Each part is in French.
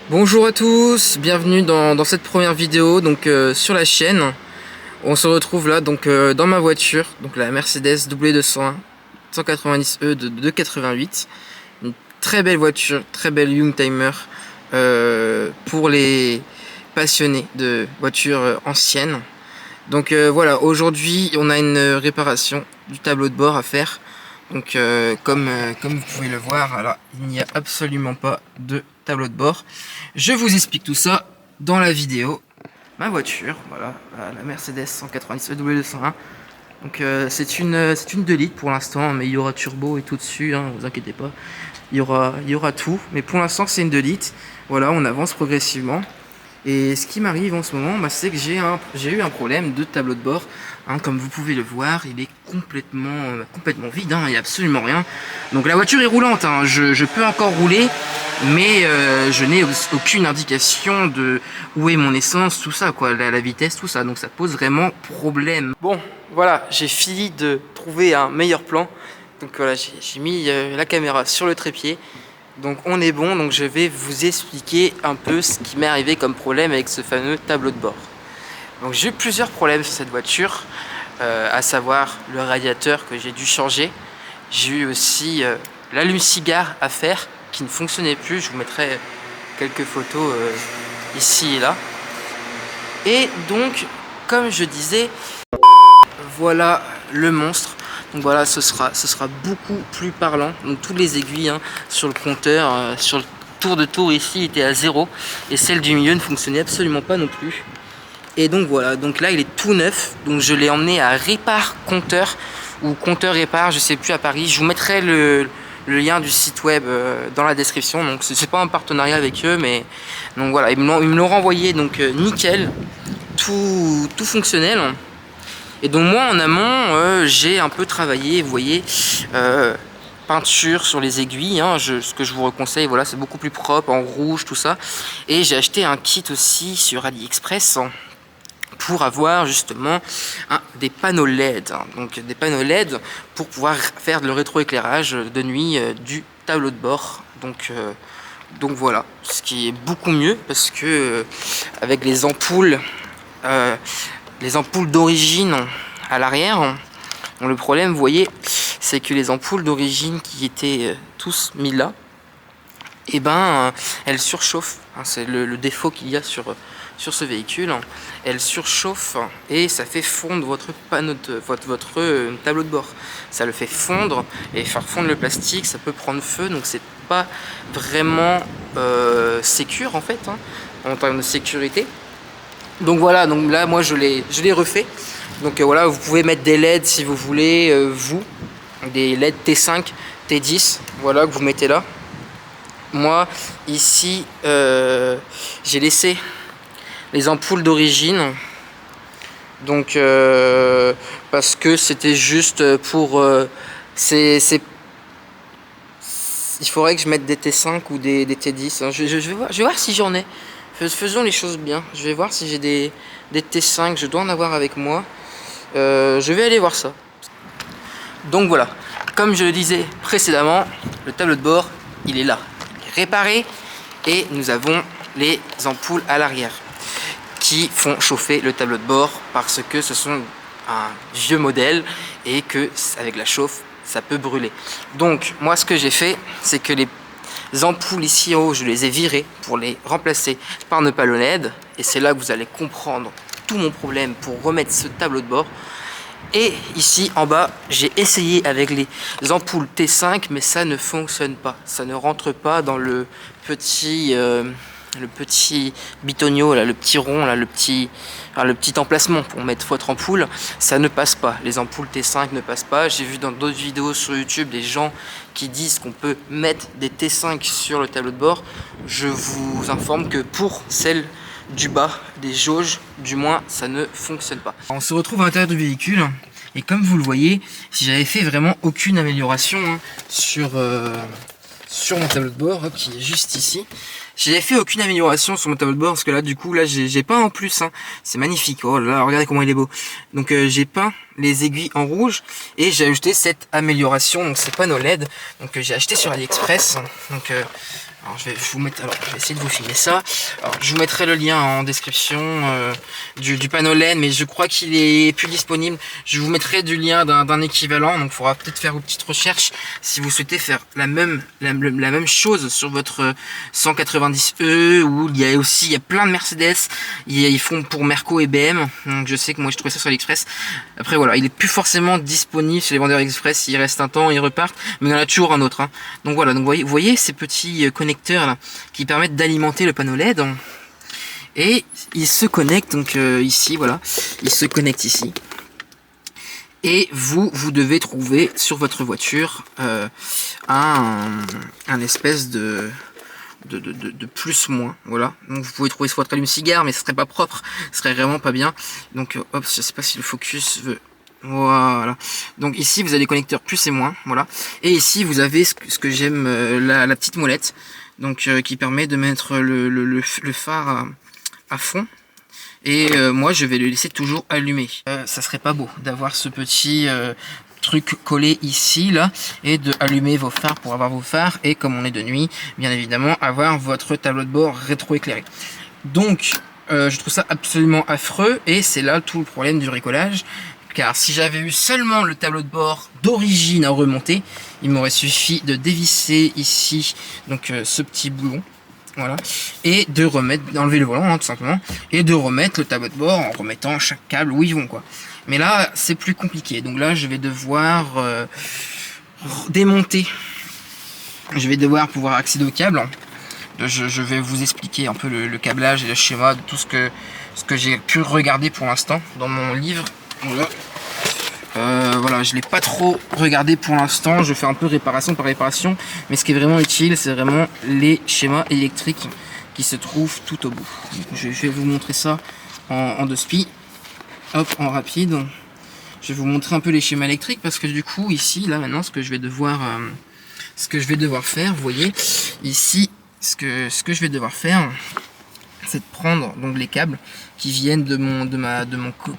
Bonjour à tous, bienvenue dans cette première vidéo sur la chaîne. On se retrouve là dans ma voiture, donc la Mercedes W201 190e de 288. Une très belle voiture, très belle Youngtimer pour les passionnés de voitures anciennes. Voilà, aujourd'hui on a une réparation du tableau de bord à faire. Comme vous pouvez le voir, alors, il n'y a absolument pas de tableau de bord. Je vous explique tout ça dans la vidéo. Ma voiture, voilà, la Mercedes 190 W201. C'est une 2 litres pour l'instant, mais il y aura turbo et tout dessus, hein, vous inquiétez pas. Il y aura tout, mais pour l'instant c'est une 2 litres. Voilà, on avance progressivement. Et ce qui m'arrive en ce moment, c'est que j'ai eu un problème de tableau de bord. Hein, comme vous pouvez le voir, il est complètement vide, hein, il n'y a absolument rien. Donc la voiture est roulante, hein, je peux encore rouler, mais je n'ai aucune indication de où est mon essence, tout ça, quoi, la vitesse, tout ça. Donc ça pose vraiment problème. Bon, voilà, j'ai fini de trouver un meilleur plan. Donc voilà, j'ai mis la caméra sur le trépied. Donc on est bon, donc je vais vous expliquer un peu ce qui m'est arrivé comme problème avec ce fameux tableau de bord. Donc j'ai eu plusieurs problèmes sur cette voiture, à savoir le radiateur que j'ai dû changer. J'ai eu aussi l'allume-cigare à faire qui ne fonctionnait plus. Je vous mettrai quelques photos ici et là. Et donc, comme je disais, voilà le monstre. Donc voilà, ce sera beaucoup plus parlant. Donc toutes les aiguilles sur le compteur, sur le tour de tour ici étaient à 0. Et celle du milieu ne fonctionnait absolument pas non plus. Et donc voilà, donc là il est tout neuf. Donc je l'ai emmené à Répar Compteur ou Compteur Répar, je sais plus, à Paris. Je vous mettrai le lien du site web dans la description. Donc c'est pas un partenariat avec eux, mais donc voilà, ils me l'ont renvoyé, donc nickel, tout fonctionnel. Et donc moi en amont, j'ai un peu travaillé, vous voyez, peinture sur les aiguilles, hein, ce que je vous conseille, voilà, c'est beaucoup plus propre, en rouge, tout ça. Et j'ai acheté un kit aussi sur AliExpress pour avoir justement des panneaux LED, hein, donc des panneaux LED pour pouvoir faire le rétroéclairage de nuit du tableau de bord. Donc voilà, ce qui est beaucoup mieux parce que avec les ampoules d'origine à l'arrière, le problème, vous voyez, c'est que les ampoules d'origine qui étaient tous mis là, et elles surchauffent. Hein, c'est le défaut qu'il y a sur ce véhicule. Elles surchauffent et ça fait fondre votre panneau votre tableau de bord. Ça le fait fondre et faire fondre le plastique, ça peut prendre feu, donc c'est pas vraiment sécure en fait, hein, en termes de sécurité. Donc voilà, donc là moi je l'ai refait. Donc voilà, vous pouvez mettre des LED si vous voulez, des LED T5, T10, voilà, que vous mettez là. Moi ici j'ai laissé les ampoules d'origine, donc parce que c'était juste pour il faudrait que je mette des T5 ou des T10, hein. Je vais voir si j'en ai. Faisons les choses bien. Je vais voir si j'ai des T5. Je dois en avoir avec moi. Je vais aller voir ça. Donc voilà. Comme je le disais précédemment, le tableau de bord, il est là. Il est réparé. Et nous avons les ampoules à l'arrière qui font chauffer le tableau de bord parce que ce sont un vieux modèle et que avec la chauffe, ça peut brûler. Donc moi, ce que j'ai fait, c'est que les ampoules ici en haut, je les ai virées pour les remplacer par nos panneaux LED. Et c'est là que vous allez comprendre tout mon problème pour remettre ce tableau de bord. Et ici en bas, j'ai essayé avec les ampoules T5, mais ça ne fonctionne pas. Ça ne rentre pas dans le petit bitonio, là, le petit rond, là, le petit emplacement pour mettre votre ampoule. Ça ne passe pas. Les ampoules T5 ne passent pas. J'ai vu dans d'autres vidéos sur YouTube des gens qui disent qu'on peut mettre des T5 sur le tableau de bord. Je vous informe que pour celle du bas, des jauges, du moins, ça ne fonctionne pas. On se retrouve à l'intérieur du véhicule. Et comme vous le voyez, si j'avais fait vraiment aucune amélioration sur mon tableau de bord, qui est juste ici, j'ai fait aucune amélioration sur mon tableau de bord parce que là, du coup, là, j'ai peint en plus. Hein. C'est magnifique. Oh là là, regardez comment il est beau. Donc, j'ai peint les aiguilles en rouge et j'ai ajouté cette amélioration. Donc, c'est panneau LED. Donc, j'ai acheté sur AliExpress. Donc, Alors je vais vous mettre, alors je vais essayer de vous filmer ça. Alors je vous mettrai le lien en description du panneau LED, mais je crois qu'il est plus disponible. Je vous mettrai du lien d'un équivalent, donc il faudra peut-être faire vos petites recherches si vous souhaitez faire la même chose sur votre 190E, où il y a plein de Mercedes. Ils font pour Merco et BM, donc je sais que moi je trouvais ça sur AliExpress. Après voilà, il est plus forcément disponible chez les vendeurs Express. Il reste un temps, ils repartent, mais il y en a toujours un autre. Hein. Donc voilà, donc vous voyez ces petits connecteurs là, qui permettent d'alimenter le panneau LED, et il se connecte donc ici, voilà, il se connecte ici, et vous devez trouver sur votre voiture un espèce de plus-moins, voilà. Donc vous pouvez trouver sur votre allume-cigare, mais ce serait pas propre, ce serait vraiment pas bien. Donc hop, je sais pas si le focus veut. Voilà, donc ici vous avez les connecteurs plus et moins, voilà, et ici vous avez ce que j'aime, la petite molette, donc qui permet de mettre le phare à fond, et moi je vais le laisser toujours allumé. Ça serait pas beau d'avoir ce petit truc collé ici là, et de allumer vos phares pour avoir vos phares, et comme on est de nuit, bien évidemment avoir votre tableau de bord rétro-éclairé. Donc je trouve ça absolument affreux, et c'est là tout le problème du bricolage. Car si j'avais eu seulement le tableau de bord d'origine à remonter, il m'aurait suffi de dévisser ici donc ce petit boulon, voilà, et de remettre, d'enlever le volant, hein, tout simplement, et de remettre le tableau de bord en remettant chaque câble où ils vont, quoi. Mais là c'est plus compliqué, donc là je vais devoir démonter, je vais devoir pouvoir accéder au câble. Je vais vous expliquer un peu le câblage et le schéma de tout ce que j'ai pu regarder pour l'instant dans mon livre. Voilà. Voilà, je l'ai pas trop regardé pour l'instant, je fais un peu réparation par réparation, mais ce qui est vraiment utile, c'est vraiment les schémas électriques qui se trouvent tout au bout. Je vais vous montrer ça en deux spi, hop, en rapide. Je vais vous montrer un peu les schémas électriques, parce que du coup ici, là maintenant, ce que je vais devoir faire, vous voyez, ici, ce que je vais devoir faire, c'est de prendre donc les câbles qui viennent de mon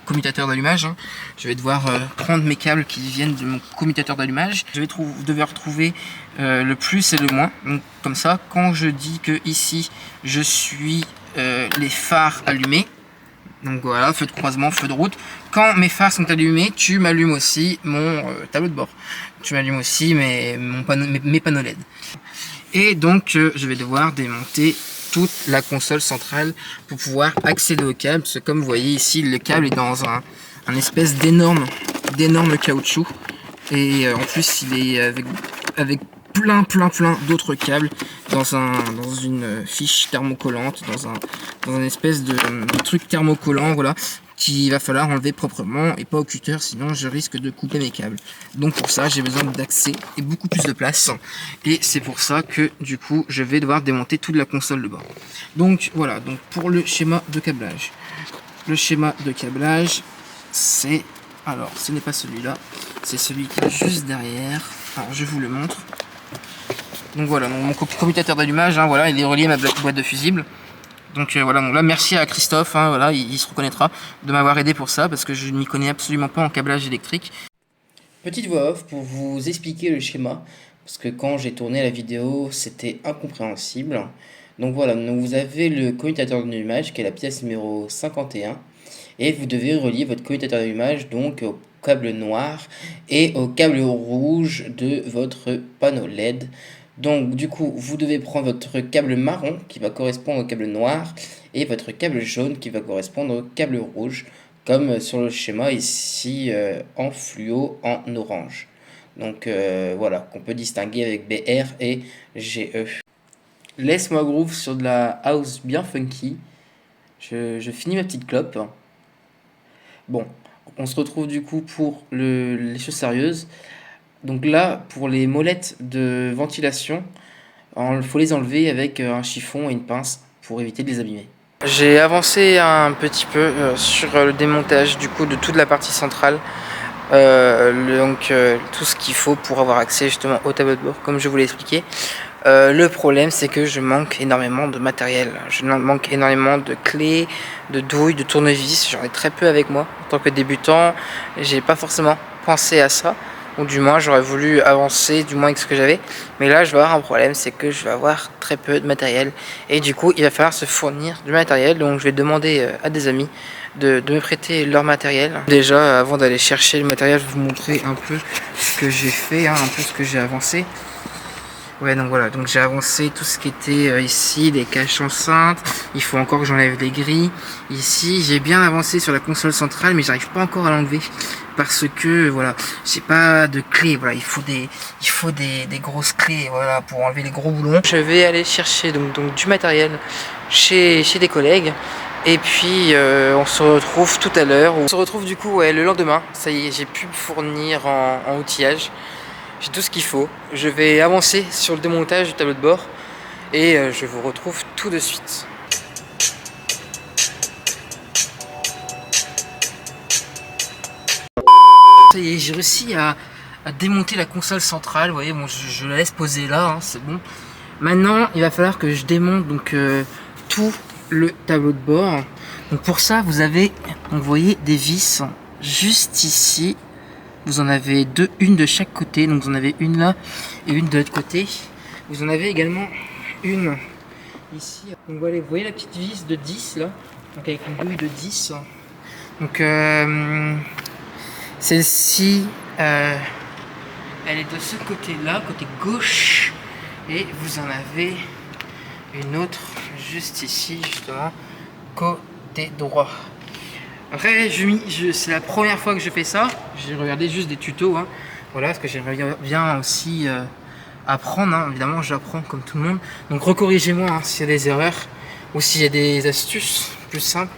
commutateur d'allumage, hein. Je vais devoir prendre mes câbles qui viennent de mon commutateur d'allumage. Je vais devoir trouver le plus et le moins. Donc comme ça, quand je dis que ici je suis les phares allumés, donc voilà, feu de croisement, feu de route, quand mes phares sont allumés, tu m'allumes aussi mon tableau de bord, tu m'allumes aussi mes panneaux LED. Et donc je vais devoir démonter toute la console centrale pour pouvoir accéder au câble, parce que comme vous voyez ici, le câble est dans un espèce d'énorme caoutchouc, et en plus il est avec plein d'autres câbles dans une fiche thermocollante, dans un espèce de truc thermocollant, voilà, qu'il va falloir enlever proprement et pas au cutter, sinon je risque de couper mes câbles. Donc pour ça j'ai besoin d'accès et beaucoup plus de place, et c'est pour ça que du coup je vais devoir démonter toute la console de bord. Donc voilà, donc pour le schéma de câblage, c'est, alors ce n'est pas celui-là, c'est celui qui est juste derrière. Alors je vous le montre. Donc voilà, donc mon commutateur d'allumage, hein, voilà, il est relié à ma boîte de fusible. Donc voilà, donc là merci à Christophe, hein, voilà, il se reconnaîtra de m'avoir aidé pour ça, parce que je ne m'y connais absolument pas en câblage électrique. Petite voix off pour vous expliquer le schéma, parce que quand j'ai tourné la vidéo c'était incompréhensible. Donc voilà, donc vous avez le commutateur d'allumage qui est la pièce numéro 51, et vous devez relier votre commutateur d'allumage donc au câble noir et au câble rouge de votre panneau LED. Donc du coup vous devez prendre votre câble marron qui va correspondre au câble noir, et votre câble jaune qui va correspondre au câble rouge, comme sur le schéma ici en fluo en orange. Donc voilà, qu'on peut distinguer avec BR et GE. Laisse-moi groove sur de la house bien funky. Je finis ma petite clope. Bon, on se retrouve du coup pour les choses sérieuses. Donc là, pour les molettes de ventilation, il faut les enlever avec un chiffon et une pince pour éviter de les abîmer. J'ai avancé un petit peu sur le démontage du coup de toute la partie centrale. Donc tout ce qu'il faut pour avoir accès justement au tableau de bord, comme je vous l'ai expliqué. Le problème, c'est que je manque énormément de matériel. Je manque énormément de clés, de douilles, de tournevis. J'en ai très peu avec moi. En tant que débutant, j'ai pas forcément pensé à ça. Ou du moins j'aurais voulu avancer du moins avec ce que j'avais. Mais là je vais avoir un problème, c'est que je vais avoir très peu de matériel. Et du coup il va falloir se fournir du matériel. Donc je vais demander à des amis de me prêter leur matériel. Déjà avant d'aller chercher le matériel, je vais vous montrer un peu ce que j'ai fait, hein, un peu ce que j'ai avancé. Ouais, donc voilà, donc j'ai avancé tout ce qui était ici, les caches enceintes. Il faut encore que j'enlève les grilles. Ici, j'ai bien avancé sur la console centrale, mais j'arrive pas encore à l'enlever parce que voilà, j'ai pas de clé. Voilà, il faut des grosses clés, voilà, pour enlever les gros boulons. Je vais aller chercher donc du matériel chez des collègues. Et puis on se retrouve tout à l'heure. On se retrouve du coup le lendemain. Ça y est, j'ai pu me fournir en outillage. J'ai tout ce qu'il faut. Je vais avancer sur le démontage du tableau de bord et je vous retrouve tout de suite. Ça y est, j'ai réussi à démonter la console centrale. Vous voyez, bon, je la laisse poser là, hein, c'est bon. Maintenant, il va falloir que je démonte donc tout le tableau de bord. Donc pour ça, vous avez, donc, vous voyez, des vis juste ici. Vous en avez deux, une de chaque côté, donc vous en avez une là et une de l'autre côté. Vous en avez également une ici. Donc voilà, vous voyez la petite vis de 10 là, donc avec une douille de 10. Donc celle-ci, elle est de ce côté-là, côté gauche, et vous en avez une autre juste ici, justement, côté droit. Après, c'est la première fois que je fais ça. J'ai regardé juste des tutos, hein. Voilà, parce que j'aimerais bien aussi apprendre, hein. Évidemment, j'apprends comme tout le monde. Donc, recorrigez-moi hein, s'il y a des erreurs ou s'il y a des astuces plus simples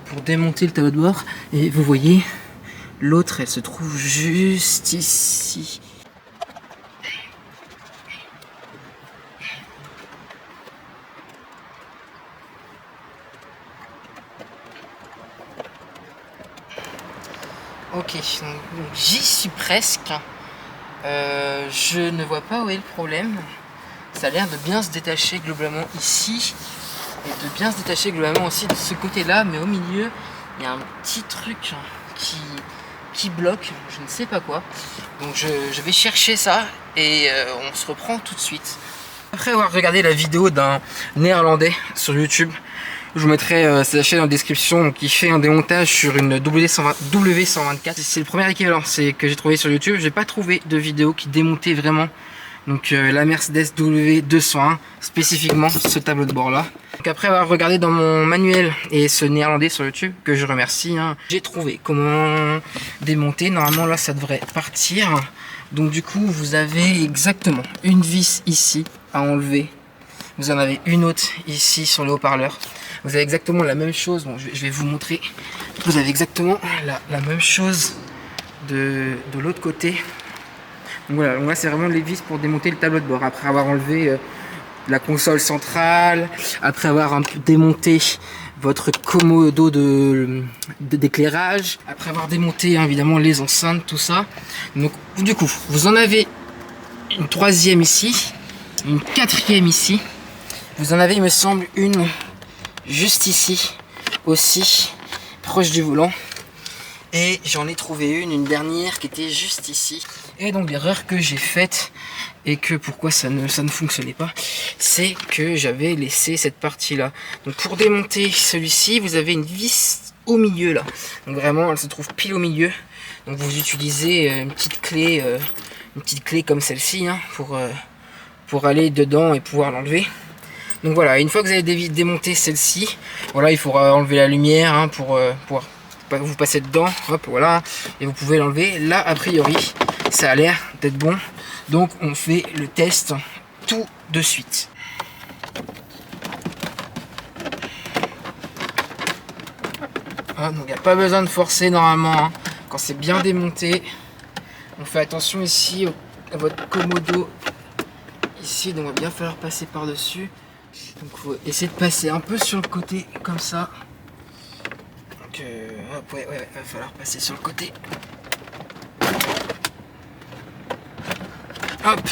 pour démonter le tableau de bord. Et vous voyez, l'autre, elle se trouve juste ici. Ok, donc j'y suis presque. Je ne vois pas où est le problème. Ça a l'air de bien se détacher globalement ici. Et de bien se détacher globalement aussi de ce côté-là. Mais au milieu, il y a un petit truc qui bloque. Je ne sais pas quoi. Donc je vais chercher ça. Et on se reprend tout de suite. Après avoir regardé la vidéo d'un néerlandais sur YouTube, je vous mettrai sa chaîne en description, donc il fait un démontage sur une W124. C'est le premier équivalent que j'ai trouvé sur YouTube. J'ai pas trouvé de vidéo qui démontait vraiment donc la Mercedes W201, spécifiquement ce tableau de bord là. Donc après avoir regardé dans mon manuel et ce néerlandais sur YouTube, que je remercie, hein, j'ai trouvé comment démonter. Normalement là ça devrait partir. Donc du coup vous avez exactement une vis ici à enlever. Vous en avez une autre ici sur le haut-parleur. Vous avez exactement la même chose. Bon, je vais vous montrer. Vous avez exactement la même chose de l'autre côté. Donc voilà, donc là c'est vraiment les vis pour démonter le tableau de bord. Après avoir enlevé la console centrale, après avoir un peu démonté votre commodo d'éclairage, après avoir démonté hein, évidemment les enceintes, tout ça. Donc du coup, vous en avez une troisième ici, une quatrième ici. Vous en avez, il me semble, une juste ici aussi, proche du volant. Et j'en ai trouvé une dernière qui était juste ici. Et donc l'erreur que j'ai faite et que pourquoi ça ne fonctionnait pas, c'est que j'avais laissé cette partie là. Donc pour démonter celui-ci, vous avez une vis au milieu là. Donc vraiment elle se trouve pile au milieu. Donc vous utilisez une petite clé comme celle-ci hein, pour aller dedans et pouvoir l'enlever. Donc voilà, une fois que vous avez démonté celle-ci, voilà, il faudra enlever la lumière hein, pour pouvoir vous passer dedans, hop, voilà, et vous pouvez l'enlever. Là, a priori, ça a l'air d'être bon. Donc on fait le test tout de suite. Ah, donc il n'y a pas besoin de forcer normalement, hein. Quand c'est bien démonté, on fait attention ici à votre commodo. Ici, donc il va bien falloir passer par-dessus. Donc il faut essayer de passer un peu sur le côté comme ça. Donc hop, ouais, il va falloir passer sur le côté. Hop.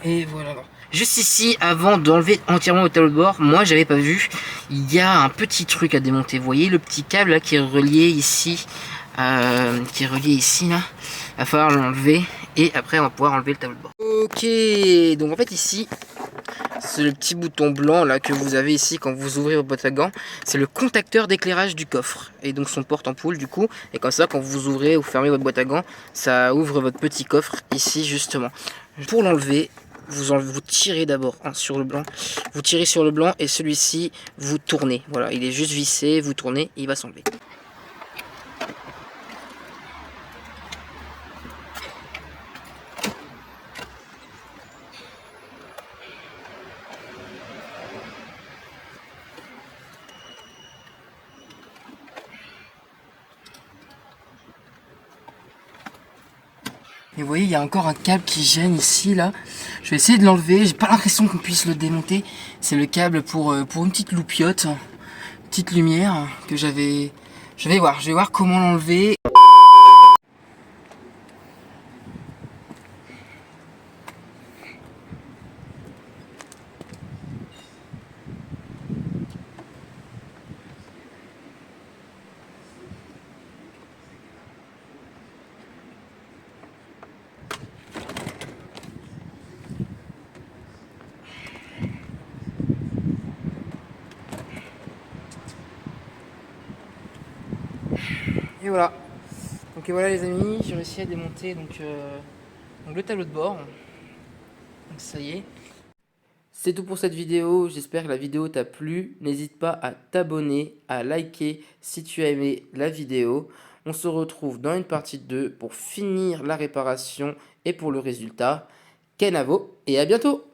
Et voilà. Juste ici, avant d'enlever entièrement le tableau de bord, moi j'avais pas vu, il y a un petit truc à démonter. Vous voyez le petit câble là qui est relié ici, là. va falloir l'enlever et après on va pouvoir enlever le tableau de bord. Ok, donc en fait ici, c'est le petit bouton blanc là que vous avez ici quand vous ouvrez votre boîte à gants. C'est le contacteur d'éclairage du coffre et donc son porte-ampoule du coup. Et comme ça, quand vous ouvrez ou fermez votre boîte à gants, ça ouvre votre petit coffre ici justement. Pour l'enlever, vous tirez d'abord sur le blanc. Vous tirez sur le blanc et celui-ci, vous tournez. Voilà, il est juste vissé, vous tournez, il va s'enlever. Et vous voyez, il y a encore un câble qui gêne ici, là. Je vais essayer de l'enlever. J'ai pas l'impression qu'on puisse le démonter. C'est le câble pour une petite loupiote, petite lumière que j'avais. Je vais voir comment l'enlever. Et voilà. Donc et voilà les amis, j'ai réussi à démonter donc le tableau de bord. Donc ça y est. C'est tout pour cette vidéo, j'espère que la vidéo t'a plu. N'hésite pas à t'abonner, à liker si tu as aimé la vidéo. On se retrouve dans une partie 2 pour finir la réparation et pour le résultat. Kenavo et à bientôt!